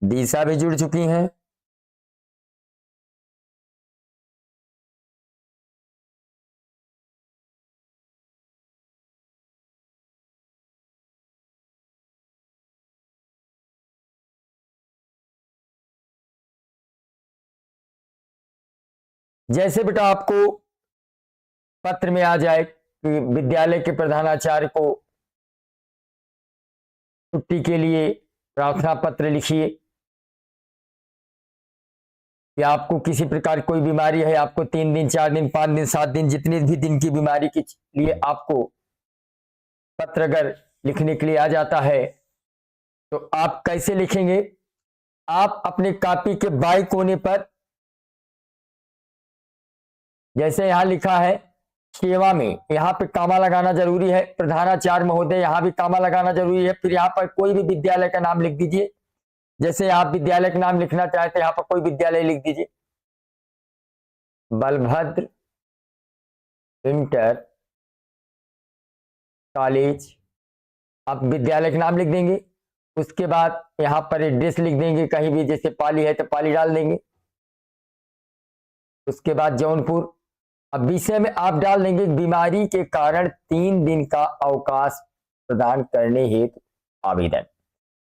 दिशा भी जुड़ चुकी हैं। जैसे बेटा आपको पत्र में आ जाए कि विद्यालय के प्रधानाचार्य को छुट्टी के लिए प्रार्थना पत्र लिखिए, या आपको किसी प्रकार कोई बीमारी है, आपको 3 दिन 4 दिन 5 दिन 7 दिन जितने भी दिन की बीमारी के लिए आपको पत्र अगर लिखने के लिए आ जाता है तो आप कैसे लिखेंगे? आप अपने कॉपी के बाएं कोने पर, जैसे यहां लिखा है सेवा में, यहां पे कामा लगाना जरूरी है। प्रधानाचार्य महोदय, यहां भी कामा लगाना जरूरी है। फिर यहां पर कोई भी विद्यालय का नाम लिख दीजिए। जैसे आप विद्यालय का नाम लिखना चाहते हैं, यहां पर कोई विद्यालय लिख दीजिए, बलभद्र इंटर कॉलेज, आप विद्यालय का नाम लिख देंगे। उसके बाद यहां पर एड्रेस लिख देंगे, कहीं भी जैसे पाली है तो पाली डाल देंगे। उसके बाद जौनपुर। अब विषय में आप डाल देंगे बीमारी के कारण 3 दिन का अवकाश प्रदान करने हेतु आवेदन।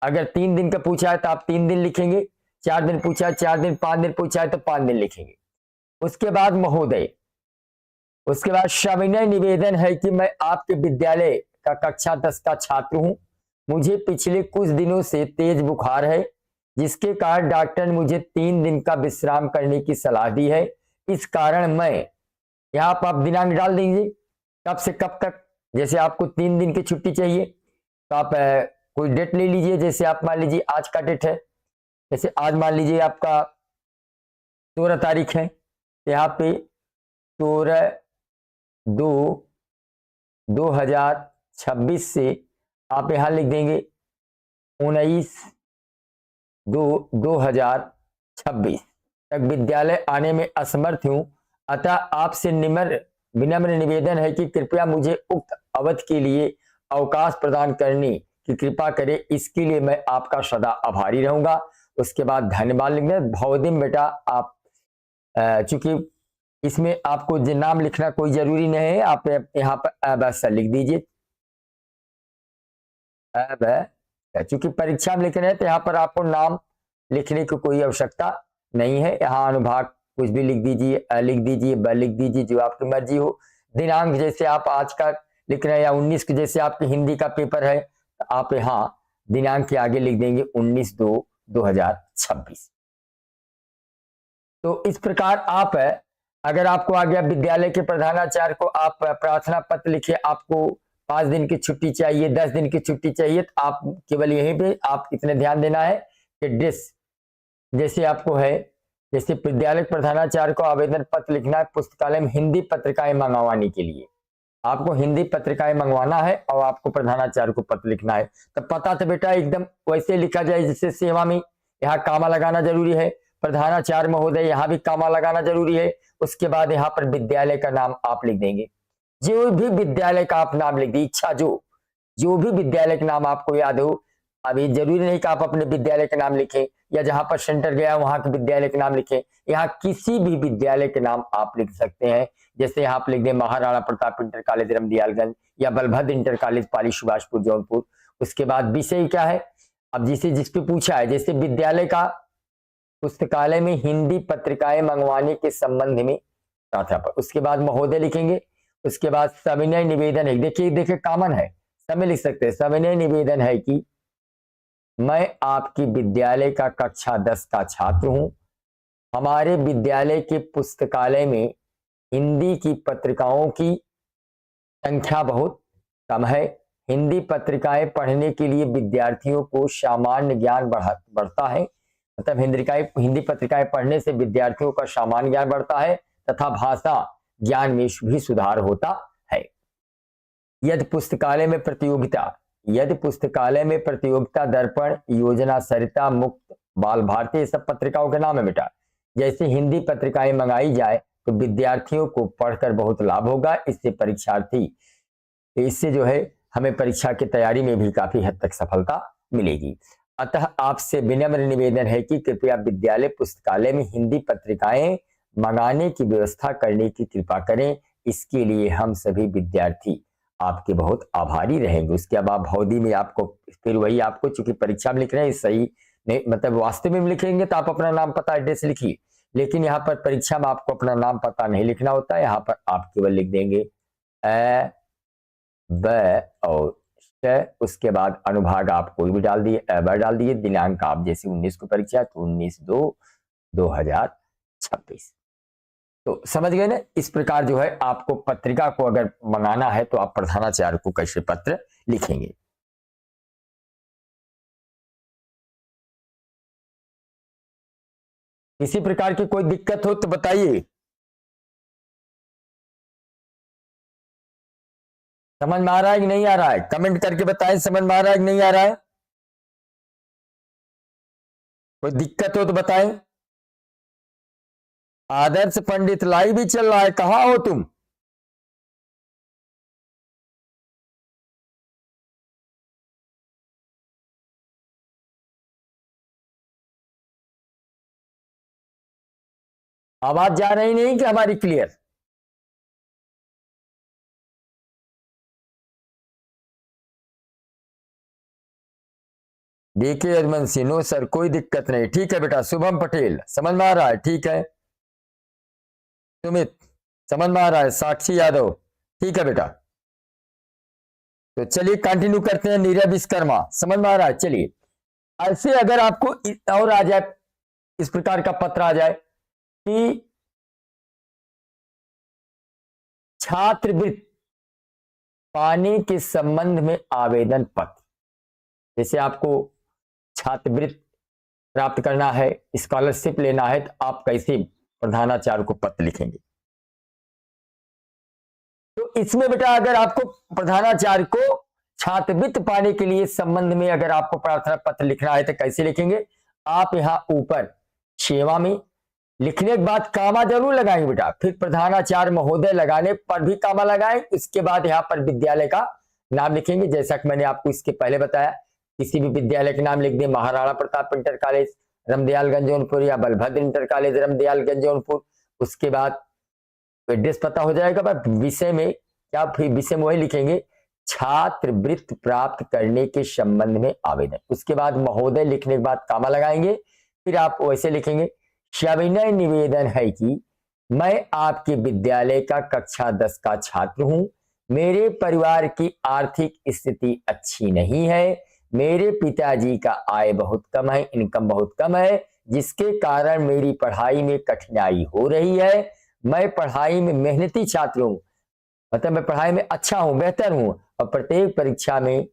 अगर 3 दिन का पूछा है तो आप 3 दिन लिखेंगे, 4 दिन पूछा है 4 दिन, 5 दिन पूछा है तो 5 दिन लिखेंगे। उसके बाद महोदय, उसके बाद सविनय निवेदन है कि मैं आपके विद्यालय का कक्षा 10 का छात्र हूं। मुझे पिछले कुछ दिनों से तेज बुखार है, जिसके कारण डॉक्टर ने मुझे 3 दिन का विश्राम करने की सलाह दी है। इस कारण मैं, यहाँ पर आप दिनांक डाल देंगे कब से कब तक। जैसे आपको 3 दिन की छुट्टी चाहिए तो आप कोई डेट ले लीजिए। जैसे आप मान लीजिए आज का डेट है, जैसे आज मान लीजिए आपका 16 तारीख है, यहाँ पे 16/2/2026 से आप यहाँ लिख देंगे 19/2/2026 तक विद्यालय आने में असमर्थ हूं। अतः आपसे विनम्र निवेदन है कि कृपया मुझे उक्त अवधि के लिए अवकाश प्रदान करने की कृपा करें। इसके लिए मैं आपका सदा आभारी रहूंगा। उसके बाद धन्यवाद लिखना। भवदिन बेटा आप चूंकि इसमें आपको नाम लिखना कोई जरूरी नहीं है, आप यहाँ पर अवश्य लिख दीजिए। चूंकि परीक्षा में लिख रहे हैं तो यहाँ पर आपको नाम लिखने की कोई आवश्यकता नहीं है। यहाँ अनुभाग कुछ भी लिख दीजिए, अ लिख दीजिए, ब लिख दीजिए, जो आपकी मर्जी हो। दिनांक जैसे आप आज का लिख रहे हैं या 19 के, जैसे आपके हिंदी का पेपर है तो आप यहाँ दिनांक के आगे लिख देंगे 19/2/2026। तो इस प्रकार आप, अगर आपको आ गया विद्यालय के प्रधानाचार्य को आप प्रार्थना पत्र लिखे, आपको 5 दिन की छुट्टी चाहिए, 10 दिन की छुट्टी चाहिए, तो आप केवल यहीं पे आप इतने ध्यान देना है कि ड्रेस जैसे आपको है, जैसे विद्यालय प्रधानाचार्य को आवेदन पत्र लिखना है पुस्तकालय में हिंदी पत्रिकाएं मंगवाने के लिए। आपको हिंदी पत्रिकाएं मंगवाना है और आपको प्रधानाचार्य को पत्र लिखना है। तो पता तो बेटा एकदम वैसे लिखा जाए जैसे सेवा में, यहाँ कामा लगाना जरूरी है। प्रधानाचार्य महोदय, यहाँ भी कामा लगाना जरूरी है। उसके बाद यहाँ पर विद्यालय का नाम आप लिख देंगे, जो भी विद्यालय का आप नाम लिख दी, इच्छा जो भी विद्यालय का नाम आपको याद हो। अभी जरूरी नहीं कि आप अपने विद्यालय का नाम लिखें या जहां पर सेंटर गया वहां के विद्यालय का नाम लिखें। यहाँ किसी भी विद्यालय के नाम आप लिख सकते हैं। जैसे यहाँ आप लिख दें महाराणा प्रताप इंटर कॉलेज रमदियालगंज या बलभद्र इंटर कॉलेज पाली सुभाषपुर जौनपुर। उसके बाद विषय क्या है, अब जिस पे पूछा है, जैसे विद्यालय का पुस्तकालय में हिंदी पत्रिकाएं मंगवाने के संबंध में प्रार्थना पर। उसके बाद महोदय लिखेंगे। उसके बाद सविनय निवेदन है, देखिए कॉमन है, समय लिख सकते हैं। सविनय निवेदन है कि मैं आपकी विद्यालय का कक्षा 10 का छात्र हूं। हमारे विद्यालय के पुस्तकालय में हिंदी की पत्रिकाओं की संख्या बहुत कम है। हिंदी पत्रिकाएं पढ़ने के लिए विद्यार्थियों को सामान्य ज्ञान बढ़ता है, मतलब हिंदी पत्रिकाएं पढ़ने से विद्यार्थियों का सामान्य ज्ञान बढ़ता है तथा भाषा ज्ञान में भी सुधार होता है। यदि पुस्तकालय में प्रतियोगिता दर्पण, योजना, सरिता, मुक्त, बाल भारती, सब पत्रिकाओं के नाम है बेटा। जैसे हिंदी पत्रिकाएं मंगाई जाए तो विद्यार्थियों को पढ़कर बहुत लाभ होगा। इससे जो है हमें परीक्षा की तैयारी में भी काफी हद तक सफलता मिलेगी। अतः आपसे विनम्र निवेदन है कि कृपया विद्यालय पुस्तकालय में हिंदी पत्रिकाएं मंगाने की व्यवस्था करने की कृपा करें। इसके लिए हम सभी विद्यार्थी आपके बहुत आभारी रहेंगे। उसके अब आप भौदी में आपको फिर वही आपको चूंकि परीक्षा में लिख रहे हैं सही नहीं, मतलब वास्तव में लिखेंगे तो आप अपना नाम पता एड्रेस लिखिए, लेकिन यहाँ पर परीक्षा में आपको अपना नाम पता नहीं लिखना होता है। यहाँ पर आप केवल लिख देंगे अ ब और श, उसके बाद अनुभाग आप कोई भी डाल दिए, ब डाल दिए, दिनांक आप जैसे 19 को परीक्षा तो 19/2/2026। तो समझ गए ना। इस प्रकार जो है आपको पत्रिका को अगर मंगाना है तो आप प्रधानाचार्य को कैसे पत्र लिखेंगे। किसी प्रकार की कोई दिक्कत हो तो बताइए। समझ में आ रहा है कि नहीं आ रहा है? कमेंट करके बताएं समझ में आ रहा है कि नहीं आ रहा है। कोई दिक्कत हो तो बताएं। आदर्श पंडित लाइव भी चल रहा है, कहां हो तुम? आवाज जा रही नहीं कि हमारी क्लियर? देखिए अजमन सिंह, नो सर कोई दिक्कत नहीं, ठीक है बेटा। शुभम पटेल समझ में आ रहा है, ठीक है। सुमित समझ में आ रहा है, साक्षी यादव ठीक है बेटा। तो चलिए कंटिन्यू करते हैं। नीरज विश्वकर्मा समझ में आ रहा है। चलिए ऐसे अगर आपको और आ जाए, इस प्रकार का पत्र आ जाए कि छात्रवृत्ति पाने के संबंध में आवेदन पत्र, जैसे आपको छात्रवृत्ति प्राप्त करना है, स्कॉलरशिप लेना है, तो आप कैसे प्रधानाचार्य को पत्र लिखेंगे? तो इसमें बेटा अगर आपको प्रधानाचार्य को छात्रवृत्ति पाने के लिए संबंध में अगर आपको प्रार्थना पत्र लिखना है तो कैसे लिखेंगे? आप यहां ऊपर सेवा में लिखने के बाद कामा जरूर लगाएंगे बेटा, फिर प्रधानाचार्य महोदय लगाने पर भी कामा लगाएं। इसके बाद यहाँ पर विद्यालय का नाम लिखेंगे, जैसा कि मैंने आपको इसके पहले बताया। किसी भी विद्यालय के नाम लिख दें, महाराणा प्रताप इंटर कॉलेज रामदयालगंज जौनपुर या बलभद्र इंटर कॉलेज रामदयालगंज जौनपुर। उसके बाद एड्रेस पता हो जाएगा। बस विषय में क्या, फिर विषय में वही लिखेंगे छात्रवृत्ति प्राप्त करने के संबंध में आवेदन। उसके बाद महोदय लिखने के बाद कामा लगाएंगे, फिर आप वैसे लिखेंगे सविनय निवेदन है कि मैं आपके विद्यालय का कक्षा 10 का छात्र हूं। मेरे परिवार की आर्थिक स्थिति अच्छी नहीं है। मेरे पिताजी का आय बहुत कम है, इनकम बहुत कम है, जिसके कारण मेरी पढ़ाई में कठिनाई हो रही है। मैं पढ़ाई में मेहनती छात्र हूं, मतलब मैं पढ़ाई में अच्छा हूं, बेहतर हूं और प्रत्येक परीक्षा में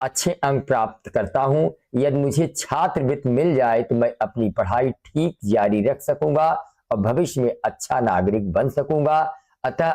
अच्छे अंक प्राप्त करता हूं। यदि मुझे छात्रवृत्ति मिल जाए तो मैं अपनी पढ़ाई ठीक जारी रख सकूंगा और भविष्य में अच्छा नागरिक बन सकूंगा। अतः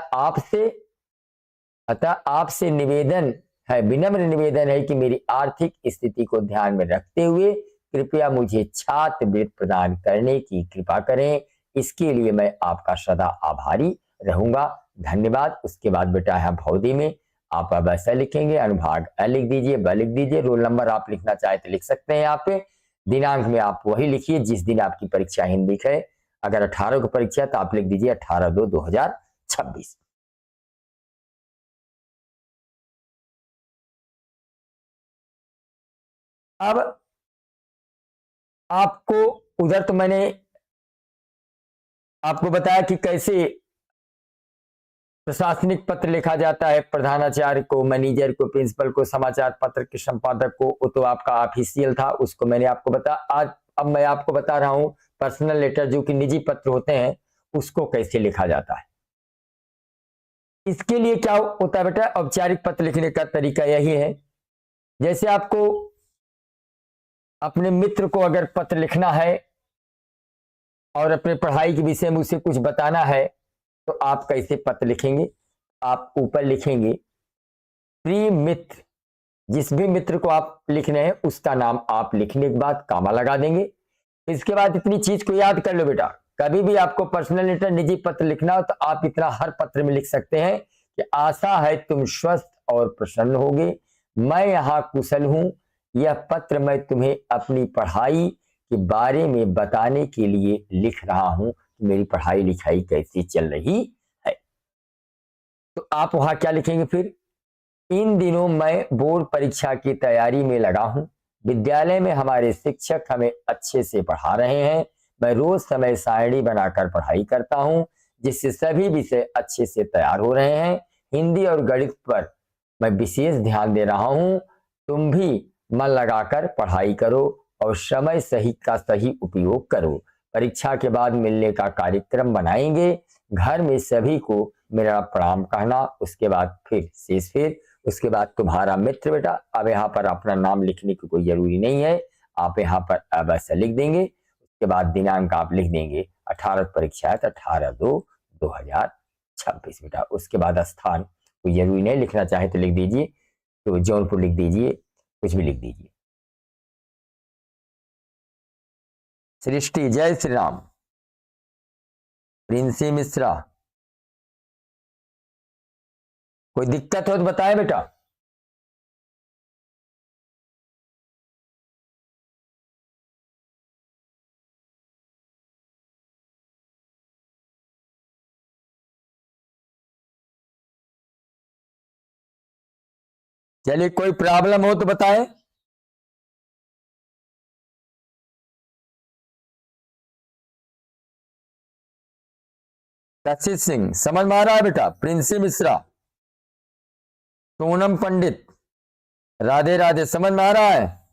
आपसे निवेदन है, विनम्र निवेदन है कि मेरी आर्थिक स्थिति को ध्यान में रखते हुए कृपया मुझे छात्रवृत्ति प्रदान करने की कृपा करें। इसके लिए मैं आपका सदा आभारी रहूंगा, धन्यवाद। उसके बाद बेटा है भौदी में आप अब ऐसा लिखेंगे, अनुभाग अ लिख दीजिए, ब लिख दीजिए, रोल नंबर आप लिखना चाहे तो लिख सकते हैं यहाँ पे। दिनांक में आप वही लिखिए जिस दिन आपकी परीक्षा हिंदी है। अगर 18 को परीक्षा तो आप लिख दीजिए 18/2/2026। अब आपको उधर तो मैंने आपको बताया कि कैसे प्रशासनिक पत्र लिखा जाता है, प्रधानाचार्य को, मैनेजर को, प्रिंसिपल को, समाचार पत्र के संपादक को, वो तो आपका ऑफिशियल था, उसको मैंने आपको बताया। आज अब मैं आपको बता रहा हूं पर्सनल लेटर जो कि निजी पत्र होते हैं उसको कैसे लिखा जाता है। इसके लिए क्या होता है बेटा, औपचारिक पत्र लिखने का तरीका यही है। जैसे आपको अपने मित्र को अगर पत्र लिखना है और अपने पढ़ाई के विषय में उसे कुछ बताना है तो आप कैसे पत्र लिखेंगे? आप ऊपर लिखेंगे प्रिय मित्र, जिस भी मित्र को आप लिख रहे हैं उसका नाम आप लिखने के बाद कामा लगा देंगे। इसके बाद इतनी चीज को याद कर लो बेटा, कभी भी आपको पर्सनल लेटर निजी पत्र लिखना हो तो आप इतना हर पत्र में लिख सकते हैं कि आशा है तुम स्वस्थ और प्रसन्न होगे, मैं यहाँ कुशल हूं, यह पत्र मैं तुम्हें अपनी पढ़ाई के बारे में बताने के लिए लिख रहा हूं कि मेरी पढ़ाई लिखाई कैसी चल रही है। तो आप वहां क्या लिखेंगे फिर? इन दिनों मैं बोर्ड परीक्षा की तैयारी में लगा हूं। विद्यालय में हमारे शिक्षक हमें अच्छे से पढ़ा रहे हैं। मैं रोज समय सारणी बनाकर पढ़ाई करता हूं, जिससे सभी विषय अच्छे से तैयार हो रहे हैं। हिंदी और गणित पर मैं विशेष ध्यान दे रहा हूं। तुम भी मन लगाकर पढ़ाई करो और समय सही का सही उपयोग करो। परीक्षा के बाद मिलने का कार्यक्रम बनाएंगे। घर में सभी को मेरा प्रणाम कहना। उसके बाद फिर उसके बाद तुम्हारा मित्र। बेटा अब यहाँ पर अपना नाम लिखने की कोई जरूरी नहीं है, आप यहाँ पर अब ऐसा लिख देंगे। उसके बाद दिनांक आप लिख देंगे 18 परीक्षा है तो 18/2/2026 बेटा। उसके बाद स्थान कोई जरूरी नहीं, लिखना चाहे तो लिख दीजिए, तो जौनपुर लिख दीजिए, कुछ भी लिख दीजिए। सृष्टि, जय श्री राम। प्रिंसी मिश्रा, कोई दिक्कत हो तो बताए बेटा। चलिए कोई प्रॉब्लम हो तो बताएं। कशिश सिंह समझ में आ रहा है बेटा। प्रिंसी मिश्रा, सोनम पंडित, राधे राधे, समझ में आ रहा है।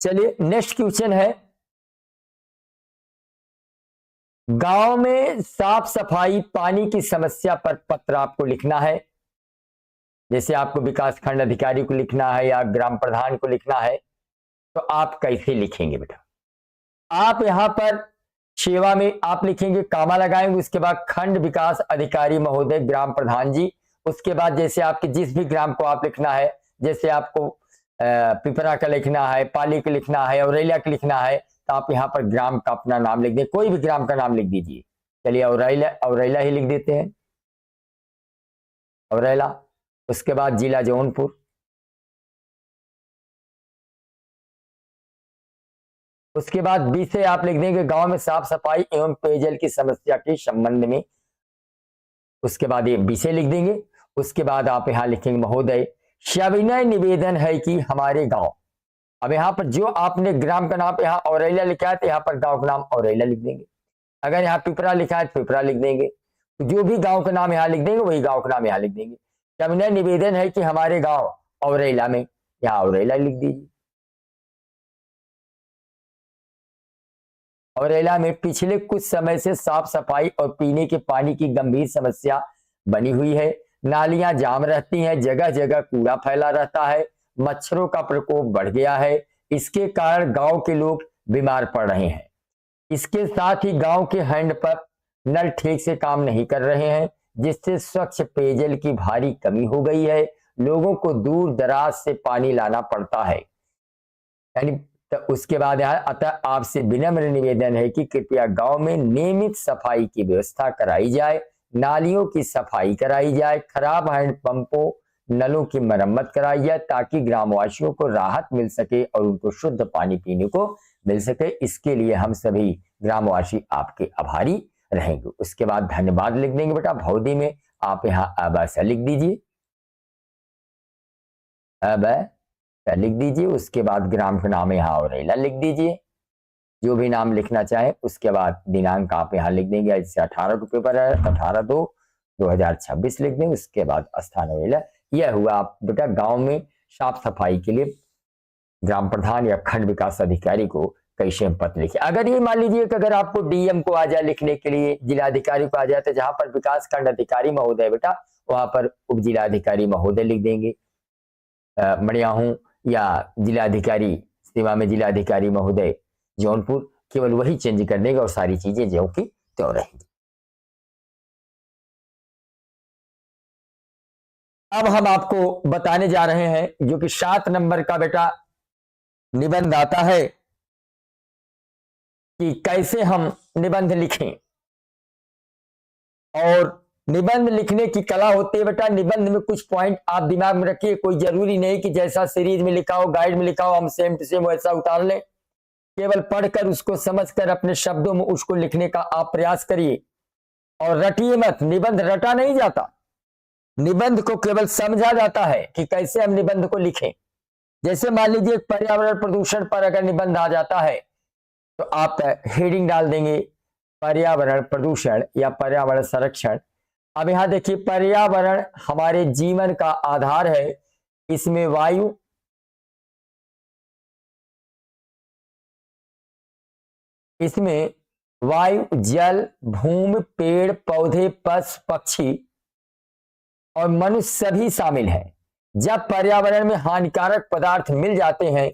चलिए नेक्स्ट क्वेश्चन है, गांव में साफ सफाई पानी की समस्या पर पत्र आपको लिखना है। जैसे आपको विकास खंड अधिकारी को लिखना है या ग्राम प्रधान को लिखना है, तो आप कैसे लिखेंगे बेटा? आप यहां पर सेवा में आप लिखेंगे, कामा लगाएंगे, उसके बाद खंड विकास अधिकारी महोदय, ग्राम प्रधान जी। उसके बाद जैसे आपके जिस भी ग्राम को आप लिखना है, जैसे आपको पिपरा का लिखना है, पाली का लिखना है, औरैया का लिखना है, तो आप यहाँ पर ग्राम का अपना नाम लिख दें, कोई भी ग्राम का नाम लिख दीजिए। चलिए औरैया ही लिख देते हैं, औरैया। उसके बाद जिला जौनपुर। उसके बाद बी से आप लिख देंगे गांव में साफ सफाई एवं पेयजल की समस्या के संबंध में। उसके बाद ये बी से लिख देंगे। उसके बाद आप यहां लिखेंगे महोदय सविनय निवेदन है कि हमारे गांव। अब यहाँ पर जो आपने ग्राम का नाम यहाँ औरैया लिखा है तो यहाँ पर गांव का नाम औरैया लिख देंगे। अगर यहाँ पिपरा लिखा है तो पिपरा लिख देंगे। जो भी गांव का नाम यहाँ लिख देंगे वही गांव का नाम यहाँ लिख देंगे। सविनय निवेदन है कि हमारे गांव औरैया में, यहाँ औरैया लिख दीजिए। औरैया में पिछले कुछ समय से साफ सफाई और पीने के पानी की गंभीर समस्या बनी हुई है। नालियां जाम रहती हैं, जगह जगह कूड़ा फैला रहता है, मच्छरों का प्रकोप बढ़ गया है। इसके कारण गांव के लोग बीमार पड़ रहे हैं। इसके साथ ही गांव के हैंडपंप नल ठीक से काम नहीं कर रहे हैं, जिससे स्वच्छ पेयजल की भारी कमी हो गई है। लोगों को दूर दराज से पानी लाना पड़ता है। यानी तो उसके बाद अतः आपसे विनम्र निवेदन है कि कृपया गांव में नियमित सफाई की व्यवस्था कराई जाए, नालियों की सफाई कराई जाए, खराब हैंडपंपों नलों की मरम्मत कराई जाए, ताकि ग्रामवासियों को राहत मिल सके और उनको शुद्ध पानी पीने को मिल सके। इसके लिए हम सभी ग्रामवासी आपके आभारी रहेंगे। उसके बाद धन्यवाद लिख देंगे बेटा। भौदी में आप यहाँ अब ऐसा लिख दीजिए, अब लिख दीजिए। उसके बाद ग्राम का नाम यहाँ औरैया लिख दीजिए, जो भी नाम लिखना चाहे। उसके बाद दिनांक आप यहाँ लिख देंगे, जैसे 18 रुपये पर है 18/2/2026 लिख देंगे। उसके बाद स्थान औरैया। यह हुआ आप बेटा गांव में साफ सफाई के लिए ग्राम प्रधान या खंड विकास अधिकारी को कैसे हम पत्र लिखे। अगर ये मान लीजिए कि अगर आपको डीएम को आ जाए लिखने के लिए, जिलाधिकारी को आ जाए, तो जहां पर विकास खंड अधिकारी महोदय बेटा वहां पर उप जिलाधिकारी महोदय लिख देंगे, बढ़िया हूं, या जिलाधिकारी सेवा में जिलाधिकारी महोदय जौनपुर, केवल वही चेंज कर देगा और सारी चीजें जो की त्यों रहेंगी। अब हम आपको बताने जा रहे हैं जो कि 7 नंबर का बेटा निबंध आता है कि कैसे हम निबंध लिखें। और निबंध लिखने की कला होती है बेटा। निबंध में कुछ पॉइंट आप दिमाग में रखिए, कोई जरूरी नहीं कि जैसा सीरीज में लिखा हो, गाइड में लिखा हो, हम सेम टू सेम वैसा उतार लें। केवल पढ़कर उसको समझकर अपने शब्दों में उसको लिखने का आप प्रयास करिए और रटिए मत। निबंध रटा नहीं जाता, निबंध को केवल समझा जाता है कि कैसे हम निबंध को लिखें। जैसे मान लीजिए पर्यावरण प्रदूषण पर अगर निबंध आ जाता है तो आप हेडिंग डाल देंगे पर्यावरण प्रदूषण या पर्यावरण संरक्षण। अब यहां देखिए, पर्यावरण हमारे जीवन का आधार है। इसमें वायु, जल, भूमि, पेड़ पौधे, पशु पक्षी और मनुष्य सभी शामिल हैं। जब पर्यावरण में हानिकारक पदार्थ मिल जाते हैं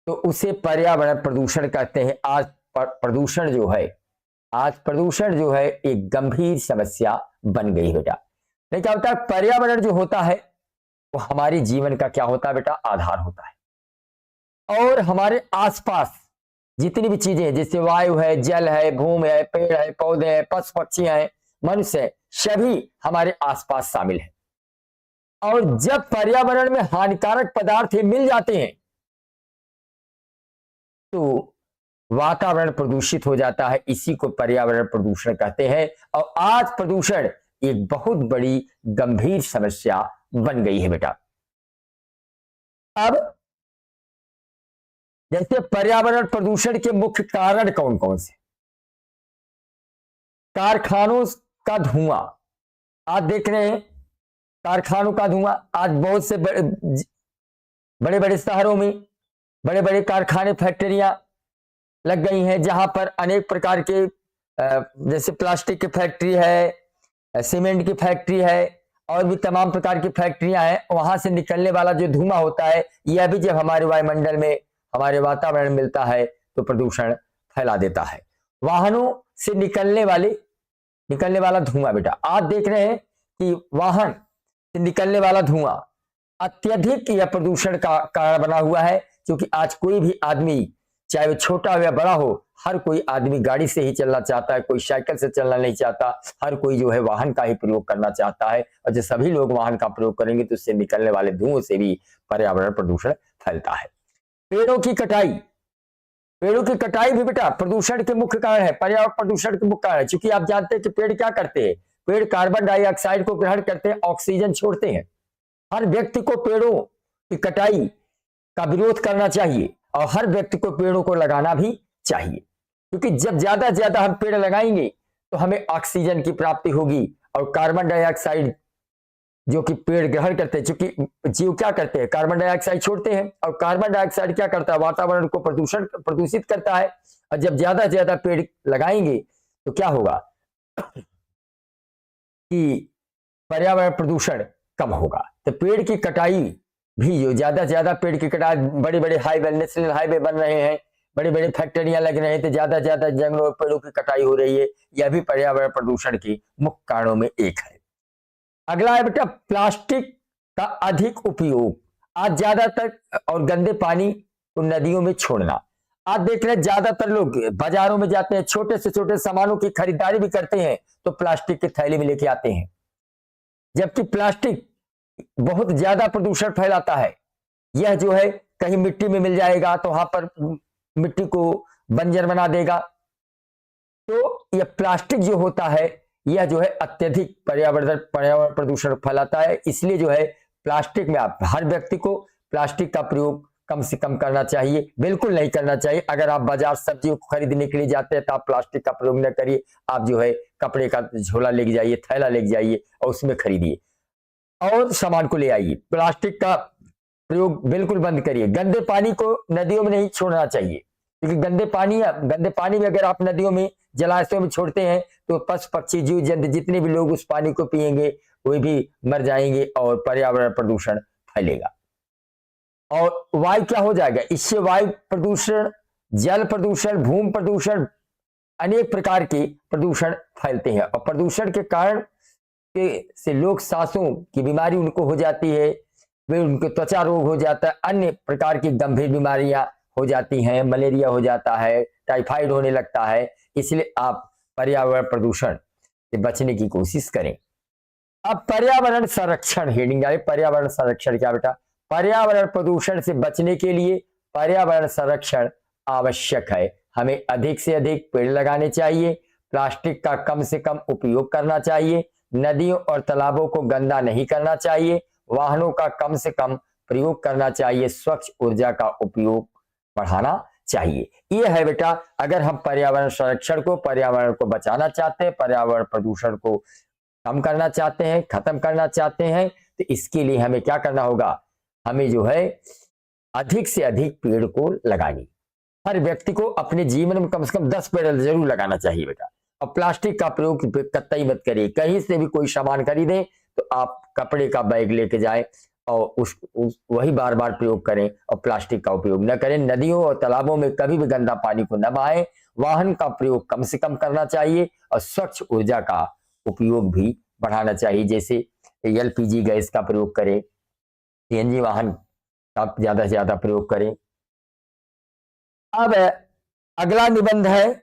तो उसे पर्यावरण प्रदूषण कहते हैं। आज प्रदूषण जो है एक गंभीर समस्या बन गई बेटा। नहीं, क्या होता है, पर्यावरण जो होता है वो हमारे जीवन का क्या होता है बेटा, आधार होता है। और हमारे आसपास जितनी भी चीजें हैं, जैसे वायु है, जल है, भूमि है, पेड़ है, पौधे हैं, पशु पक्षी हैं, मनुष्य है, सभी हमारे आसपास शामिल है। और जब पर्यावरण में हानिकारक पदार्थ मिल जाते हैं तो वातावरण प्रदूषित हो जाता है। इसी को पर्यावरण प्रदूषण कहते हैं। और आज प्रदूषण एक बहुत बड़ी गंभीर समस्या बन गई है बेटा। अब जैसे पर्यावरण प्रदूषण के मुख्य कारण कौन कौन से? कारखानों का धुआं, आज देख रहे हैं कारखानों का धुआं। आज बहुत से बड़े बड़े शहरों में बड़े बड़े कारखाने, फैक्ट्रियां लग गई हैं, जहां पर अनेक प्रकार के जैसे प्लास्टिक की फैक्ट्री है, सीमेंट की फैक्ट्री है और भी तमाम प्रकार की फैक्ट्रियां हैं। वहां से निकलने वाला जो धुआं होता है, यह भी जब हमारे वायुमंडल में, हमारे वातावरण में मिलता है तो प्रदूषण फैला देता है। वाहनों से निकलने वाला धुआं बेटा, आज देख रहे हैं कि वाहन से निकलने वाला धुआं अत्यधिक यह प्रदूषण का कारण बना हुआ है। क्योंकि आज कोई भी आदमी, चाहे वो छोटा हो या बड़ा हो, हर कोई आदमी गाड़ी से ही चलना चाहता है, कोई साइकिल से चलना नहीं चाहता। हर कोई जो है वाहन का ही प्रयोग करना चाहता है। और जब सभी लोग वाहन का प्रयोग करेंगे तो उससे निकलने वाले धुओं से भी पर्यावरण प्रदूषण फैलता है। पेड़ों की कटाई भी बेटा प्रदूषण के मुख्य कारण है, पर्यावरण प्रदूषण के मुख्य कारण है। क्योंकि आप जानते हैं कि पेड़ क्या करते हैं, पेड़ कार्बन डाइऑक्साइड को ग्रहण करते हैं, ऑक्सीजन छोड़ते हैं। हर व्यक्ति को पेड़ों की कटाई का विरोध करना चाहिए और हर व्यक्ति को पेड़ों को लगाना भी चाहिए। क्योंकि जब ज्यादा से ज्यादा हम पेड़ लगाएंगे तो हमें ऑक्सीजन की प्राप्ति होगी और कार्बन डाइऑक्साइड जो कि पेड़ ग्रहण करते हैं, क्योंकि जीव क्या करते हैं, कार्बन डाइऑक्साइड छोड़ते हैं। और कार्बन डाइऑक्साइड क्या करता है, वातावरण को प्रदूषित करता है। और जब ज्यादा से ज्यादा पेड़ लगाएंगे तो क्या होगा कि पर्यावरण प्रदूषण कम होगा। तो पेड़ की कटाई भी, जो ज्यादा से ज्यादा पेड़ की कटाई, बड़े बड़े हाईवे, नेशनल हाईवे बन रहे हैं, बड़े बड़े फैक्ट्रियां लग रहे हैं, तो ज्यादा से ज्यादा जंगलों और पेड़ों की कटाई हो रही है। यह भी पर्यावरण प्रदूषण के मुख्य कारणों में एक है। अगला है बेटा प्लास्टिक का अधिक उपयोग। आज ज्यादातर और गंदे पानी को नदियों में छोड़ना। आज देख रहे हैं ज्यादातर लोग बाजारों में जाते हैं, छोटे से छोटे सामानों की खरीदारी भी करते हैं तो प्लास्टिक के थैले में लेके आते हैं, जबकि प्लास्टिक बहुत ज्यादा प्रदूषण फैलाता है। यह जो है कहीं मिट्टी में मिल जाएगा तो वहां पर मिट्टी को बंजर बना देगा। तो यह प्लास्टिक जो होता है, यह जो है अत्यधिक पर्यावरण प्रदूषण फैलाता है। इसलिए जो है प्लास्टिक में आप हर व्यक्ति को प्लास्टिक का प्रयोग कम से कम करना चाहिए, बिल्कुल नहीं करना चाहिए। अगर आप बाजार सब्जियों को खरीदने के लिए जाते हैं तो आप प्लास्टिक का प्रयोग न करिए। आप जो है कपड़े का झोला लेके जाइए, थैला लेके जाइए और उसमें खरीदिए और सामान को ले आइए। प्लास्टिक का प्रयोग बिल्कुल बंद करिए। गंदे पानी को नदियों में नहीं छोड़ना चाहिए, क्योंकि गंदे पानी में अगर आप नदियों में, जलाशयों में छोड़ते हैं तो पशु पक्षी, जीव जंतु, जितने भी लोग उस पानी को पिएंगे वे भी मर जाएंगे और पर्यावरण प्रदूषण फैलेगा। और वायु क्या हो जाएगा, इससे वायु प्रदूषण, जल प्रदूषण, भूमि प्रदूषण, अनेक प्रकार के प्रदूषण फैलते हैं। और प्रदूषण के कारण से लोग सांसों की बीमारी उनको हो जाती है, वे उनको त्वचा रोग हो जाता है, अन्य प्रकार की गंभीर बीमारियां हो जाती हैं, मलेरिया हो जाता है, टाइफाइड होने लगता है। इसलिए आप पर्यावरण प्रदूषण से बचने की कोशिश करें। अब पर्यावरण संरक्षण हेडिंग आई। पर्यावरण संरक्षण क्या बेटा? पर्यावरण प्रदूषण से बचने के लिए पर्यावरण संरक्षण आवश्यक है। हमें अधिक से अधिक पेड़ लगाने चाहिए, प्लास्टिक का कम से कम उपयोग करना चाहिए, नदियों और तालाबों को गंदा नहीं करना चाहिए, वाहनों का कम से कम प्रयोग करना चाहिए, स्वच्छ ऊर्जा का उपयोग बढ़ाना चाहिए। ये है बेटा, अगर हम पर्यावरण संरक्षण को, पर्यावरण को बचाना चाहते हैं, पर्यावरण प्रदूषण को कम करना चाहते हैं, खत्म करना चाहते हैं, तो इसके लिए हमें क्या करना होगा? हमें जो है अधिक से अधिक पेड़ को लगानी। हर व्यक्ति को अपने जीवन में कम से कम 10 पेड़ जरूर लगाना चाहिए बेटा। और प्लास्टिक का प्रयोग कतई मत करिए। कहीं से भी कोई सामान खरीदें तो आप कपड़े का बैग लेके जाएं और वही बार बार प्रयोग करें और प्लास्टिक का उपयोग न करें। नदियों और तालाबों में कभी भी गंदा पानी को न बहाएं। वाहन का प्रयोग कम से कम करना चाहिए और स्वच्छ ऊर्जा का उपयोग भी बढ़ाना चाहिए, जैसे एलपीजी गैस का प्रयोग करें, सीएनजी वाहन का ज्यादा से ज्यादा प्रयोग करें। अब अगला निबंध है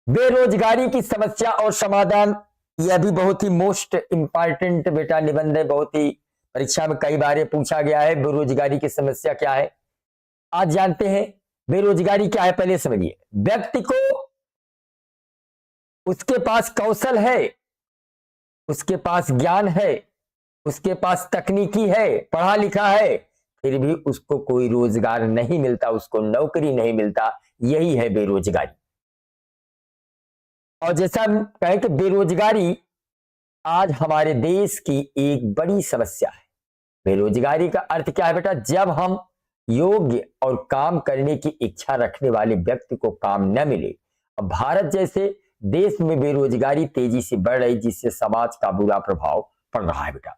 बेरोजगारी की समस्या और समाधान। यह भी बहुत ही मोस्ट इंपॉर्टेंट बेटा निबंध है, बहुत ही परीक्षा में कई बार पूछा गया है। बेरोजगारी की समस्या क्या है, आज जानते हैं। बेरोजगारी क्या है पहले समझिए। व्यक्ति को उसके पास कौशल है, उसके पास ज्ञान है, उसके पास तकनीकी है, पढ़ा लिखा है, फिर भी उसको कोई रोजगार नहीं मिलता, उसको नौकरी नहीं मिलता। यही है बेरोजगारी। और जैसा हम कहें कि बेरोजगारी आज हमारे देश की एक बड़ी समस्या है। बेरोजगारी का अर्थ क्या है बेटा? जब हम योग्य और काम करने की इच्छा रखने वाले व्यक्ति को काम न मिले। अब भारत जैसे देश में बेरोजगारी तेजी से बढ़ रही, जिससे समाज का बुरा प्रभाव पड़ रहा है बेटा।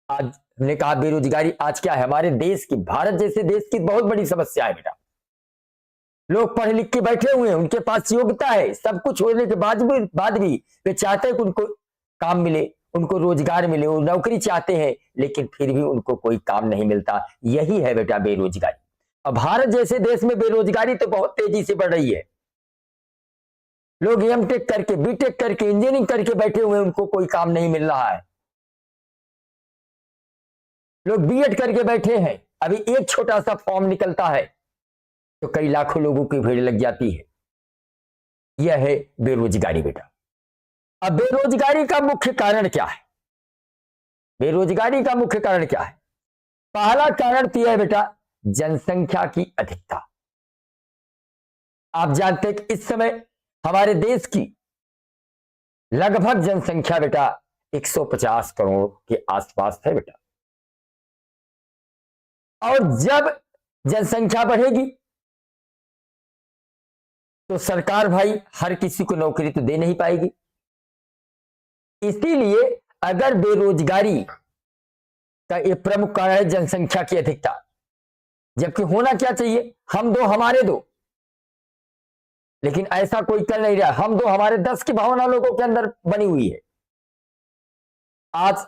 आज हमने कहा बेरोजगारी आज क्या है? हमारे देश की, भारत जैसे देश की बहुत बड़ी समस्या है बेटा। लोग पढ़ लिख के बैठे हुए हैं, उनके पास योग्यता है, सब कुछ होने के बाद भी वे चाहते हैं कि उनको काम मिले, उनको रोजगार मिले, वो नौकरी चाहते हैं, लेकिन फिर भी उनको कोई काम नहीं मिलता। यही है बेटा बेरोजगारी। अब भारत जैसे देश में बेरोजगारी तो बहुत तेजी से बढ़ रही है। लोग एमटेक करके, बीटेक करके, इंजीनियरिंग करके बैठे हुए हैं, उनको कोई काम नहीं मिल रहा है। लोग बीएड करके बैठे हैं, अभी एक छोटा सा फॉर्म निकलता है तो कई लाखों लोगों की भीड़ लग जाती है। यह है बेरोजगारी बेटा। अब बेरोजगारी का मुख्य कारण क्या है? बेरोजगारी का मुख्य कारण क्या है? पहला कारण तो यह है बेटा जनसंख्या की अधिकता। आप जानते हैं कि इस समय हमारे देश की लगभग जनसंख्या बेटा 150 करोड़ के आसपास है बेटा। और जब जनसंख्या बढ़ेगी तो सरकार भाई हर किसी को नौकरी तो दे नहीं पाएगी। इसीलिए अगर बेरोजगारी का एक प्रमुख कारण है जनसंख्या की अधिकता, जबकि होना क्या चाहिए? हम दो हमारे दो, लेकिन ऐसा कोई कर नहीं रहा। हम दो हमारे 10 की भावना लोगों के अंदर बनी हुई है। आज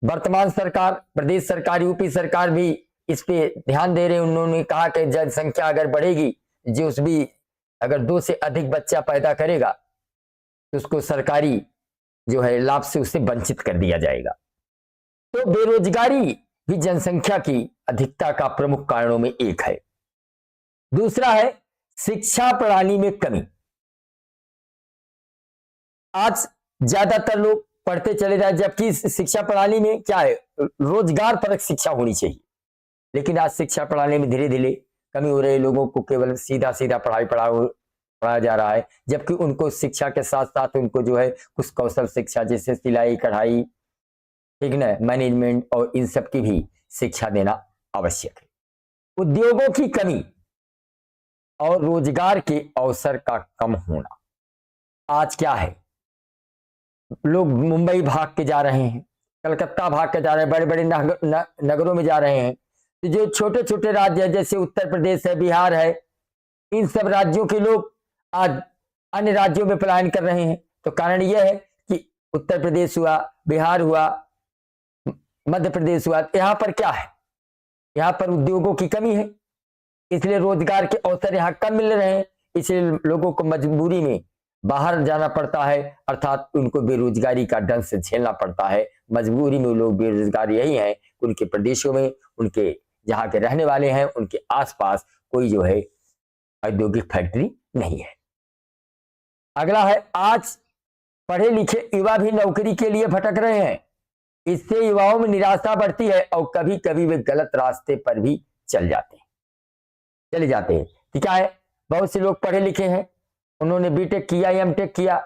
वर्तमान सरकार, प्रदेश सरकार, यूपी सरकार भी इस पे ध्यान दे रहे हैं। उन्होंने कहा कि जनसंख्या अगर बढ़ेगी, जो उस भी अगर 2 से अधिक बच्चा पैदा करेगा तो उसको सरकारी जो है लाभ से उसे वंचित कर दिया जाएगा। तो बेरोजगारी भी जनसंख्या की अधिकता का प्रमुख कारणों में एक है। दूसरा है शिक्षा प्रणाली में कमी। आज ज्यादातर लोग पढ़ते चले जाए, जबकि शिक्षा प्रणाली में क्या है? रोजगार परक शिक्षा होनी चाहिए, लेकिन आज शिक्षा प्रणाली में धीरे धीरे कमी हो रही है। लोगों को केवल सीधा सीधा पढ़ाया जा रहा है, जबकि उनको शिक्षा के साथ साथ उनको जो है कुछ कौशल शिक्षा, जैसे सिलाई, कढ़ाई, ठीक ना, मैनेजमेंट और इन सब की भी शिक्षा देना आवश्यक है। उद्योगों की कमी और रोजगार के अवसर का कम होना। आज क्या है? लोग मुंबई भाग के जा रहे हैं, कलकत्ता भाग के जा रहे हैं, बड़े बड़े नगरों में जा रहे हैं। तो जो छोटे छोटे राज्य है, जैसे उत्तर प्रदेश है, बिहार है, इन सब राज्यों के लोग आज अन्य राज्यों में पलायन कर रहे हैं। तो कारण यह है कि उत्तर प्रदेश हुआ, बिहार हुआ, मध्य प्रदेश हुआ, यहां पर क्या है? यहां पर उद्योगों की कमी है, इसलिए रोजगार के अवसर यहां कम मिल रहे हैं। इसलिए लोगों को मजबूरी में बाहर जाना पड़ता है, अर्थात उनको बेरोजगारी का दंश से झेलना पड़ता है। मजबूरी में लोग बेरोजगार यही हैं, उनके प्रदेशों में, उनके जहाँ के रहने वाले हैं, उनके आसपास कोई जो है औद्योगिक फैक्ट्री नहीं है। अगला है, आज पढ़े लिखे युवा भी नौकरी के लिए भटक रहे हैं। इससे युवाओं में निराशा बढ़ती है और कभी कभी वे गलत रास्ते पर भी चले जाते हैं। ठीक है, बहुत से लोग पढ़े लिखे हैं, उन्होंने बीटेक किया, एमटेक किया,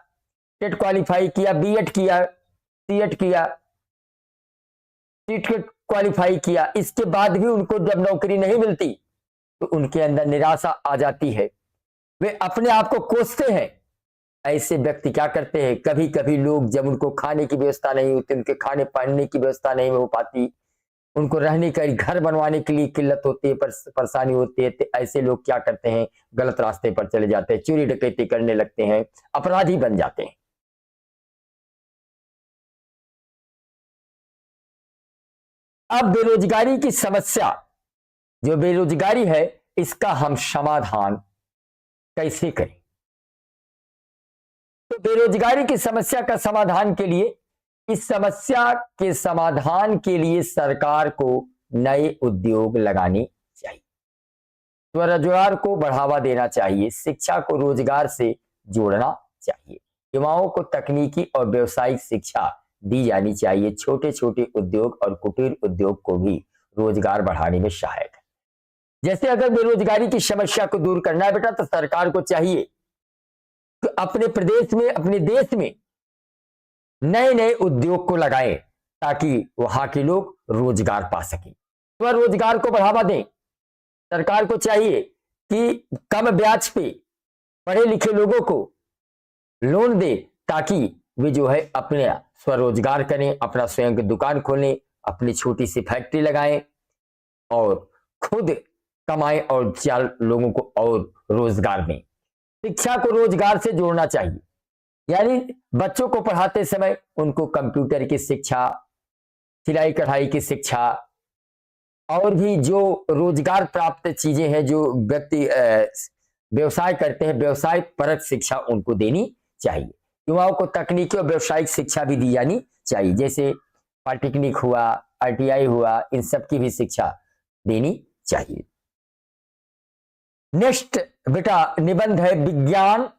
टेट क्वालिफाई किया, बीएड किया, सीएट किया, टीट क्वालिफाई किया, इसके बाद भी उनको जब नौकरी नहीं मिलती तो उनके अंदर निराशा आ जाती है, वे अपने आप को कोसते हैं। ऐसे व्यक्ति क्या करते हैं, कभी कभी लोग जब उनको खाने की व्यवस्था नहीं होती, उनके खाने पहनने की व्यवस्था नहीं हो पाती, उनको रहने का घर बनवाने के लिए किल्लत होती है, परेशानी होती है, तो ऐसे लोग क्या करते हैं, गलत रास्ते पर चले जाते हैं, चोरी डकैती करने लगते हैं, अपराधी बन जाते हैं। अब बेरोजगारी की समस्या, जो बेरोजगारी है, इसका हम समाधान कैसे करें? तो बेरोजगारी की समस्या का समाधान के लिए, इस समस्या के समाधान के लिए सरकार को नए उद्योग लगाने चाहिए, स्वरोजगार को बढ़ावा देना चाहिए, शिक्षा को रोजगार से जोड़ना चाहिए, युवाओं को तकनीकी और व्यवसायिक शिक्षा दी जानी चाहिए। छोटे छोटे उद्योग और कुटीर उद्योग को भी रोजगार बढ़ाने में सहायक है। जैसे अगर बेरोजगारी की समस्या को दूर करना है बेटा, तो सरकार को चाहिए कि अपने प्रदेश में, अपने देश में नए नए उद्योग को लगाएं, ताकि वहां के लोग रोजगार पा सकें, स्वरोजगार को बढ़ावा दें। सरकार को चाहिए कि कम ब्याज पे पढ़े लिखे लोगों को लोन दे, ताकि वे जो है अपने स्वरोजगार करें, अपना स्वयं की दुकान खोलें, अपनी छोटी सी फैक्ट्री लगाएं और खुद कमाएं और 4 लोगों को और रोजगार दें। शिक्षा को रोजगार से जोड़ना चाहिए, यानी बच्चों को पढ़ाते समय उनको कंप्यूटर की शिक्षा, सिलाई कढ़ाई की शिक्षा और भी जो रोजगार प्राप्त चीजें हैं, जो व्यक्ति व्यवसाय करते हैं, व्यवसाय परक शिक्षा उनको देनी चाहिए। युवाओं को तकनीकी और व्यवसायिक शिक्षा भी दी जानी चाहिए, जैसे पॉलिटेक्निक हुआ, आईटीआई हुआ, इन सब की भी शिक्षा देनी चाहिए। नेक्स्ट बेटा निबंध है, विज्ञान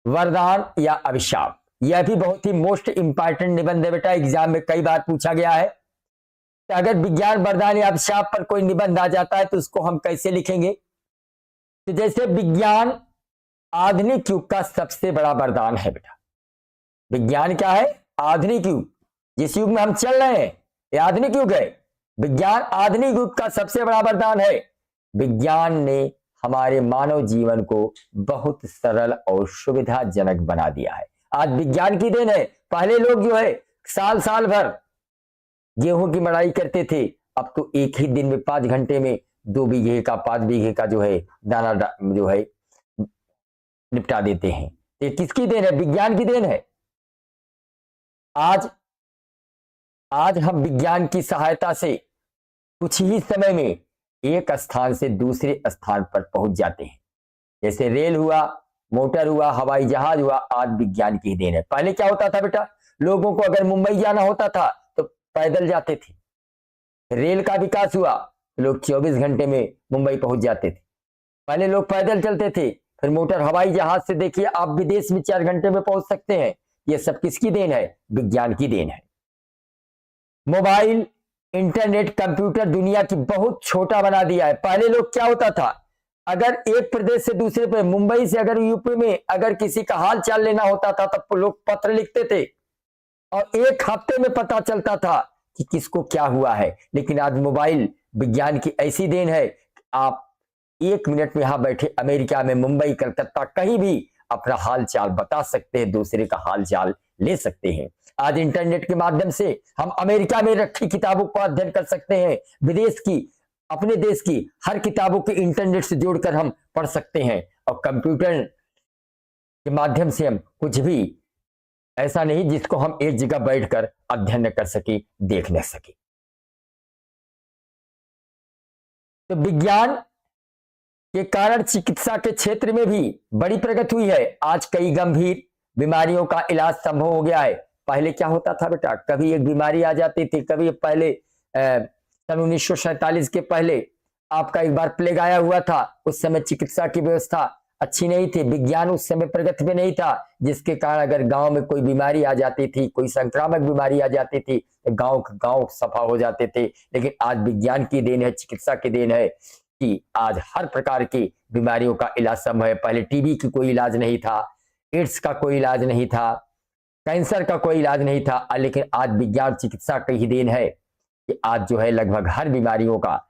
वरदान या अभिशाप। यह भी बहुत ही मोस्ट इंपॉर्टेंट निबंध है बेटा, एग्जाम में कई बार पूछा गया है। तो अगर विज्ञान वरदान या अभिशाप पर कोई निबंध आ जाता है तो उसको हम कैसे लिखेंगे? तो जैसे विज्ञान आधुनिक युग का सबसे बड़ा वरदान है बेटा। विज्ञान क्या है? आधुनिक युग, जिस युग में हम चल रहे हैं ये आधुनिक युग है। विज्ञान आधुनिक युग का सबसे बड़ा वरदान है। विज्ञान ने हमारे मानव जीवन को बहुत सरल और सुविधाजनक बना दिया है। आज विज्ञान की देन है। पहले लोग जो है साल साल भर गेहूं की मड़ाई करते थे, अब तो एक ही दिन में 5 घंटे में 2 बीघे का 5 बीघे का जो है दाना जो है निपटा देते हैं। ये किसकी देन है? विज्ञान की देन है। आज हम विज्ञान की सहायता से कुछ ही समय में एक स्थान से दूसरे स्थान पर पहुंच जाते हैं। जैसे रेल हुआ, मोटर हुआ, हवाई जहाज हुआ, आज विज्ञान की देन है। पहले क्या होता था बेटा, लोगों को अगर मुंबई जाना होता था तो पैदल जाते थे। रेल का विकास हुआ, लोग 24 घंटे में मुंबई पहुंच जाते थे। पहले लोग पैदल चलते थे, फिर मोटर, हवाई जहाज से देखिए आप विदेश में 4 घंटे में पहुंच सकते हैं। यह सब किसकी देन है? विज्ञान की देन है। मोबाइल, इंटरनेट, कंप्यूटर दुनिया की बहुत छोटा बना दिया है। पहले लोग क्या होता था, अगर एक प्रदेश से दूसरे पे, मुंबई से अगर यूपी में अगर किसी का हाल चाल लेना होता था तब लोग पत्र लिखते थे और 1 हफ्ते में पता चलता था कि किसको क्या हुआ है। लेकिन आज मोबाइल विज्ञान की ऐसी देन है कि आप 1 मिनट में यहां बैठे अमेरिका में, मुंबई, कलकत्ता, कहीं भी अपना हाल चाल बता सकते हैं, दूसरे का हाल चाल ले सकते हैं। आज इंटरनेट के माध्यम से हम अमेरिका में रखी किताबों को अध्ययन कर सकते हैं, विदेश की, अपने देश की हर किताबों के इंटरनेट से जोड़कर हम पढ़ सकते हैं। और कंप्यूटर के माध्यम से हम कुछ भी ऐसा नहीं जिसको हम एक जगह बैठकर अध्ययन न कर सके, देख न सके। तो विज्ञान के कारण चिकित्सा के क्षेत्र में भी बड़ी प्रगति हुई है। आज कई गंभीर बीमारियों का इलाज संभव हो गया है। पहले क्या होता था बेटा, कभी एक बीमारी आ जाती थी, कभी पहले सन 1947 के पहले आपका एक बार प्लेग आया हुआ था। उस समय चिकित्सा की व्यवस्था अच्छी नहीं थी, विज्ञान उस समय प्रगति में नहीं था, जिसके कारण अगर गांव में कोई बीमारी आ जाती थी, कोई संक्रामक बीमारी आ जाती थी, तो गांव सफा हो जाते थे। लेकिन आज विज्ञान की देन है, चिकित्सा की देन है कि आज हर प्रकार की बीमारियों का इलाज संभव है। पहले टीबी की कोई इलाज नहीं था, एड्स का कोई इलाज नहीं था, कैंसर का कोई इलाज नहीं था, लेकिन आज विज्ञान चिकित्सा की ही देन है कि आज जो है लगभग हर बीमारियों का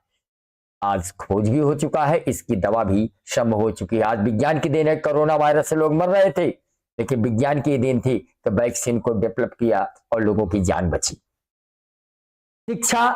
आज खोज भी हो चुका है, इसकी दवा भी संभव हो चुकी है। आज विज्ञान की देन है। कोरोना वायरस से लोग मर रहे थे, लेकिन विज्ञान की देन थी तो वैक्सीन को डेवलप किया और लोगों की जान बची। शिक्षा,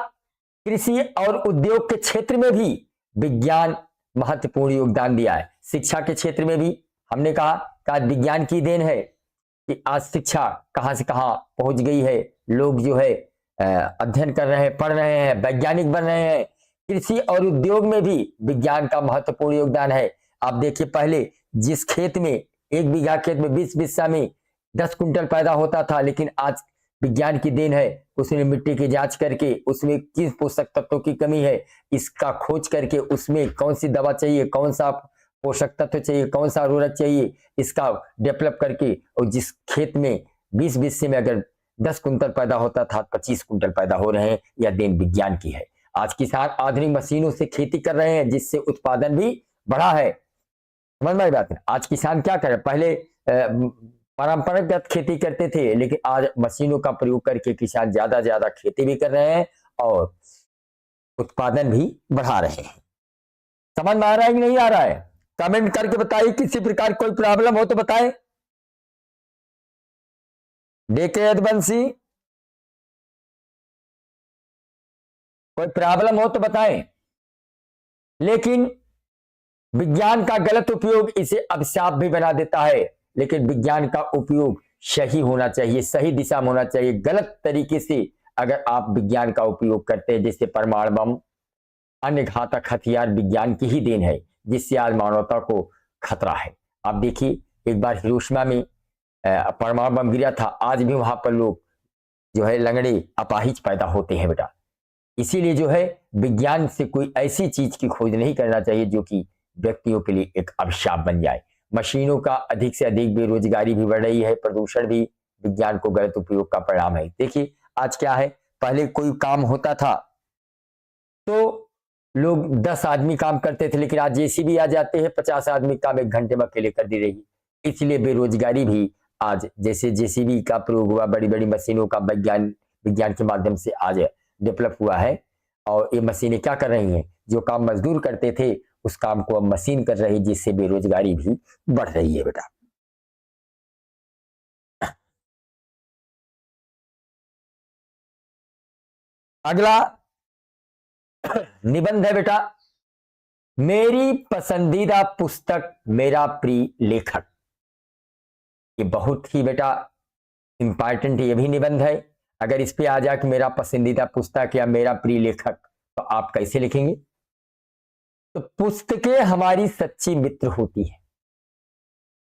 कृषि और उद्योग के क्षेत्र में भी विज्ञान महत्वपूर्ण योगदान दिया है। शिक्षा के क्षेत्र में भी हमने कहा कि आज विज्ञान की देन है कि आज शिक्षा कहां से कहां पहुंच गई है। लोग जो है अध्ययन कर रहे हैं, पढ़ रहे हैं, वैज्ञानिक बन रहे हैं। कृषि और उद्योग में भी विज्ञान का महत्वपूर्ण योगदान है। आप देखिए, पहले जिस खेत में 1 बीघा खेत में 20 बिस्सा में 10 कुंटल पैदा होता था, लेकिन आज विज्ञान की देन है, उसने मिट्टी की जांच करके उसमें किस पोषक तत्वों की कमी है इसका खोज करके उसमें कौन सी दवा चाहिए, कौन सा पोषक तत्व चाहिए, कौन सा उर्वरक चाहिए, इसका डेवलप करके, और जिस खेत में 20 बिस्से में अगर 10 कुंटल पैदा होता था, 25 कुंटल पैदा हो रहे हैं। यह देन विज्ञान की है। आज किसान आधुनिक मशीनों से खेती कर रहे हैं, जिससे उत्पादन भी बढ़ा है। समझ में आई बात है। आज किसान क्या करे, पहले परंपरागत खेती करते थे, लेकिन आज मशीनों का प्रयोग करके किसान ज्यादा खेती भी कर रहे हैं और उत्पादन भी बढ़ा रहे हैं। समझ में आ रहा है कि नहीं आ रहा है? कमेंट करके बताइए। किसी प्रकार कोई प्रॉब्लम हो तो बताएं। देखे यदुवंशी, कोई प्रॉब्लम हो तो बताएं। लेकिन विज्ञान का गलत उपयोग इसे अभिशाप भी बना देता है। लेकिन विज्ञान का उपयोग सही होना चाहिए, सही दिशा में होना चाहिए। गलत तरीके से अगर आप विज्ञान का उपयोग करते हैं, जैसे परमाणु बम, अन्य घातक हथियार विज्ञान की ही देन है, जिससे आज मानवता को खतरा है। आप देखिए, एक बार हिरोशिमा में परमाणु बम गिरा था, आज भी वहां पर लोग जो है लंगड़े अपाहिज पैदा होते हैं बेटा। इसीलिए जो है विज्ञान से कोई ऐसी चीज की खोज नहीं करना चाहिए जो कि व्यक्तियों के लिए एक अभिशाप बन जाए। मशीनों का अधिक से अधिक बेरोजगारी भी बढ़ रही है, प्रदूषण भी विज्ञान को गलत उपयोग का परिणाम है। देखिए आज क्या है, पहले कोई काम होता था तो लोग 10 आदमी काम करते थे, लेकिन आज जेसीबी आ जाते हैं, 50 आदमी काम 1 घंटे में अकेले कर दी रही। इसलिए बेरोजगारी भी आज, जैसे जेसीबी का प्रयोग हुआ, बड़ी बड़ी मशीनों का विज्ञान के माध्यम से आज डेवलप हुआ है। और ये मशीनें क्या कर रही हैं, जो काम मजदूर करते थे उस काम को अब मशीन कर रही, जिससे बेरोजगारी भी बढ़ रही है बेटा। अगला निबंध है बेटा, मेरी पसंदीदा पुस्तक मेरा प्रिय लेखक। ये बहुत ही बेटा इंपॉर्टेंट ये भी निबंध है। अगर इस पे आ जाए कि मेरा पसंदीदा पुस्तक या मेरा प्रिय लेखक, तो आप कैसे लिखेंगे? तो पुस्तकें हमारी सच्ची मित्र होती है।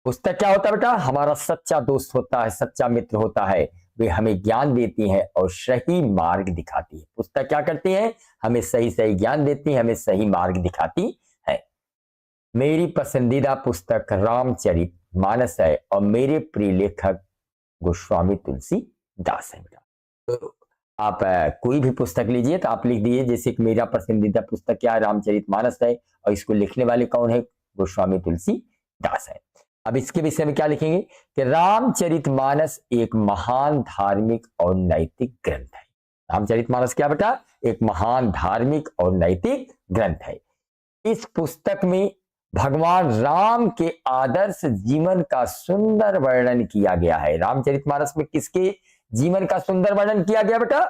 पुस्तक क्या होता है बेटा? हमारा सच्चा दोस्त होता है, सच्चा मित्र होता है। वे हमें ज्ञान देती हैं और सही मार्ग दिखाती है। पुस्तक क्या करती है? हमें सही सही ज्ञान देती है, हमें सही मार्ग दिखाती है। मेरी पसंदीदा पुस्तक रामचरित मानस है और मेरे प्रिय लेखक गोस्वामी तुलसीदास है बेटा। तो आप कोई भी पुस्तक लीजिए तो आप लिख दीजिए, जैसे कि मेरा पसंदीदा पुस्तक क्या है? रामचरित मानस है, और इसको लिखने वाले कौन है? गोस्वामी तुलसीदास है। अब इसके विषय में क्या लिखेंगे कि रामचरित मानस एक महान धार्मिक और नैतिक ग्रंथ है। रामचरित मानस क्या बेटा? एक महान धार्मिक और नैतिक ग्रंथ है। इस पुस्तक में भगवान राम के आदर्श जीवन का सुंदर वर्णन किया गया है। रामचरित मानस में किसके जीवन का सुंदर वर्णन किया गया बेटा?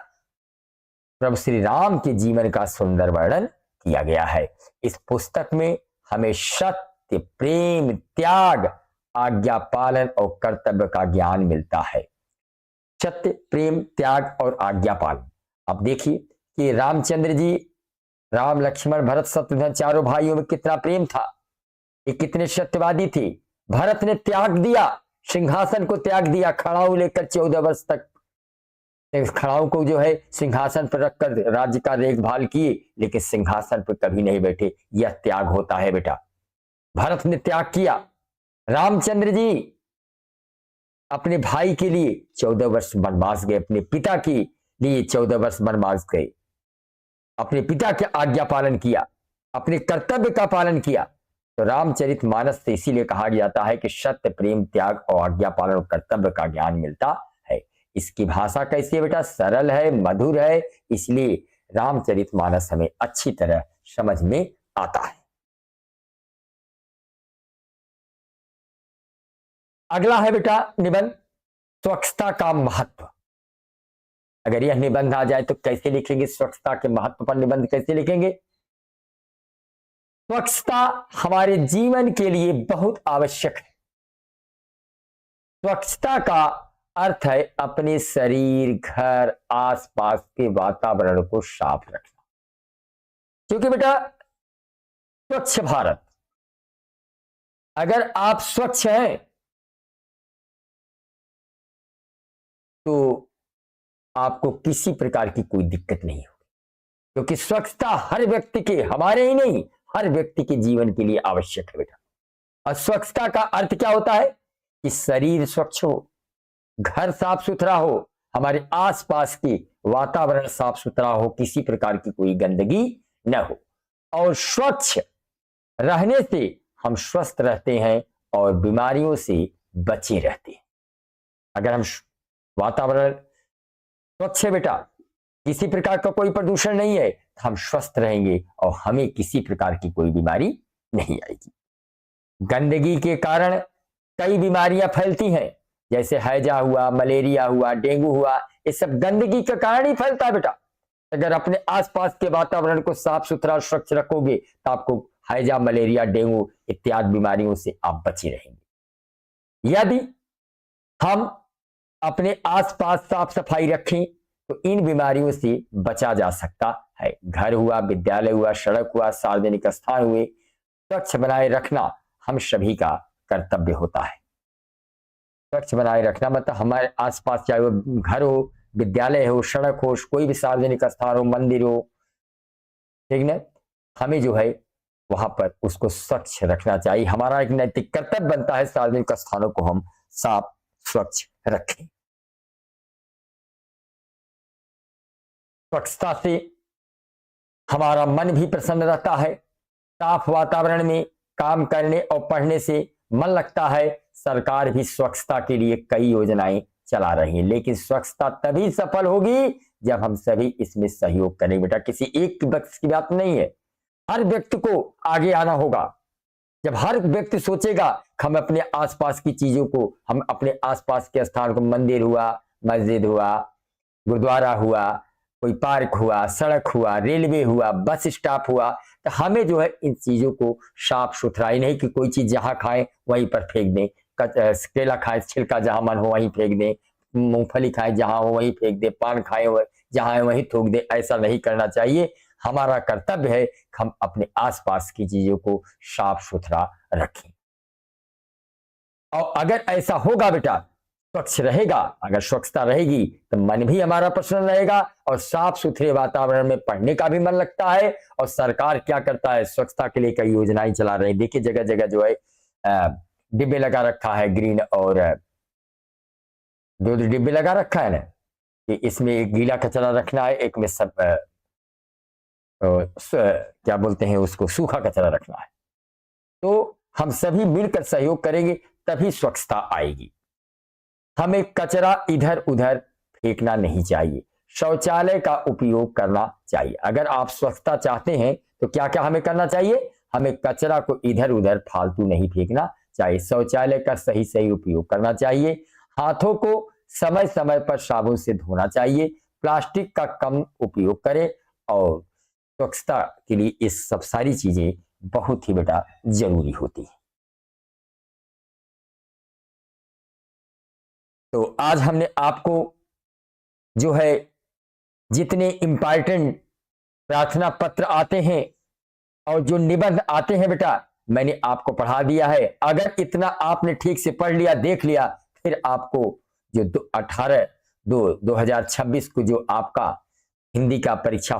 प्रभु श्री राम के जीवन का सुंदर वर्णन किया गया है। इस पुस्तक में हमें सत्य, प्रेम, त्याग, आज्ञा पालन और कर्तव्य का ज्ञान मिलता है। सत्य, प्रेम, त्याग और आज्ञा पालन। अब देखिए कि रामचंद्र जी, राम, लक्ष्मण, भरत, शत्रुघ्न चारों भाइयों में कितना प्रेम था, ये कितने सत्यवादी थे। भरत ने त्याग दिया, सिंहासन को त्याग दिया, खड़ाऊ लेकर 14 वर्ष तक खड़ाऊ को जो है सिंहासन पर रखकर राज्य का देखभाल किए, लेकिन सिंहासन पर कभी नहीं बैठे। यह त्याग होता है बेटा। भरत ने त्याग किया। रामचंद्र जी अपने भाई के लिए 14 वर्ष वनवास गए, अपने पिता के लिए 14 वर्ष वनवास गए, अपने पिता की आज्ञा पालन किया, अपने कर्तव्य का पालन किया। तो रामचरितमानस से इसीलिए कहा जाता है कि सत्य, प्रेम, त्याग और आज्ञा पालन और कर्तव्य का ज्ञान मिलता है। इसकी भाषा कैसी है बेटा? सरल है, मधुर है, इसलिए रामचरितमानस हमें अच्छी तरह समझ में आता है। अगला है बेटा निबंध स्वच्छता का महत्व। अगर यह निबंध आ जाए तो कैसे लिखेंगे? स्वच्छता के महत्व पर निबंध कैसे लिखेंगे? स्वच्छता हमारे जीवन के लिए बहुत आवश्यक है। स्वच्छता का अर्थ है अपने शरीर, घर, आसपास के वातावरण को साफ रखना। क्योंकि बेटा स्वच्छ भारत, अगर आप स्वच्छ हैं तो आपको किसी प्रकार की कोई दिक्कत नहीं होगी, क्योंकि स्वच्छता हर व्यक्ति के, हमारे ही नहीं, हर व्यक्ति के जीवन के लिए आवश्यक है बेटा। और स्वच्छता का अर्थ क्या होता है? कि शरीर स्वच्छ हो, घर साफ सुथरा हो, हमारे आसपास के वातावरण साफ सुथरा हो, किसी प्रकार की कोई गंदगी न हो। और स्वच्छ रहने से हम स्वस्थ रहते हैं और बीमारियों से बचे रहते हैं। अगर हम वातावरण स्वच्छ है बेटा, किसी प्रकार का कोई प्रदूषण नहीं है, तो हम स्वस्थ रहेंगे और हमें किसी प्रकार की कोई बीमारी नहीं आएगी। गंदगी के कारण कई बीमारियां फैलती हैं, जैसे हैजा हुआ, मलेरिया हुआ, डेंगू हुआ, ये सब गंदगी के कारण ही फैलता है बेटा। अगर अपने आसपास के वातावरण को साफ सुथरा स्वच्छ रखोगे तो आपको हैजा, मलेरिया, डेंगू इत्यादि बीमारियों से आप बचे रहेंगे। यदि हम अपने आसपास साफ सफाई रखें तो इन बीमारियों से बचा जा सकता है। घर हुआ, विद्यालय हुआ, सड़क हुआ, सार्वजनिक स्थान हुए, स्वच्छ बनाए रखना हम सभी का कर्तव्य होता है। स्वच्छ बनाए रखना मतलब हमारे आसपास, चाहे वो घर हो, विद्यालय हो, सड़क हो, कोई भी सार्वजनिक स्थान हो, मंदिर हो, ठीक ना, हमें जो है वहां पर उसको स्वच्छ रखना चाहिए। हमारा एक नैतिक कर्तव्य बनता है सार्वजनिक स्थानों को हम साफ स्वच्छ रखें। स्वच्छता से हमारा मन भी प्रसन्न रहता है। साफ वातावरण में काम करने और पढ़ने से मन लगता है। सरकार भी स्वच्छता के लिए कई योजनाएं चला रही है, लेकिन स्वच्छता तभी सफल होगी जब हम सभी इसमें सहयोग करें बेटा। किसी एक व्यक्ति की बात नहीं है, हर व्यक्ति को आगे आना होगा। जब हर व्यक्ति सोचेगा हम अपने आसपास की चीजों को, हम अपने आसपास के स्थान को, मंदिर हुआ, मस्जिद हुआ, गुरुद्वारा हुआ, कोई पार्क हुआ, सड़क हुआ, रेलवे हुआ, बस स्टॉप हुआ, तो हमें जो है इन चीजों को साफ सुथरा ही नहीं कि कोई चीज जहां खाएं वहीं पर फेंक दें, केला खाएं छिलका जहां मन हो वहीं फेंक दें, मूंगफली खाएं जहां हो वहीं फेंक दें, पान खाएं जहां है वहीं थूक दें। ऐसा नहीं करना चाहिए। हमारा कर्तव्य है कि हम अपने आसपास की चीजों को साफ सुथरा रखें। और अगर ऐसा होगा बेटा, स्वच्छ रहेगा, अगर स्वच्छता रहेगी तो मन भी हमारा प्रसन्न रहेगा और साफ सुथरे वातावरण में पढ़ने का भी मन लगता है। और सरकार क्या करता है, स्वच्छता के लिए कई योजनाएं चला रही है। देखिए जगह जगह जो है डिब्बे लगा रखा है, ग्रीन और दो डिब्बे लगा रखा है ना, कि इसमें एक गीला कचरा रखना है, एक में सब क्या बोलते हैं उसको, सूखा कचरा रखना है। तो हम सभी मिलकर सहयोग करेंगे तभी स्वच्छता आएगी। हमें कचरा इधर उधर फेंकना नहीं चाहिए, शौचालय का उपयोग करना चाहिए। अगर आप स्वच्छता चाहते हैं तो क्या क्या हमें करना चाहिए? हमें कचरा को इधर उधर फालतू नहीं फेंकना चाहिए, शौचालय का सही सही उपयोग करना चाहिए, हाथों को समय समय पर साबुन से धोना चाहिए, प्लास्टिक का कम उपयोग करें। और स्वच्छता के लिए ये सब सारी चीजें बहुत ही बेटा जरूरी होती है। तो आज हमने आपको जो है जितने इंपॉर्टेंट प्रार्थना पत्र आते हैं और जो निबंध आते हैं बेटा, मैंने आपको पढ़ा दिया है। अगर इतना आपने ठीक से पढ़ लिया, देख लिया, फिर आपको जो 18/2/2026 को जो आपका हिंदी का परीक्षा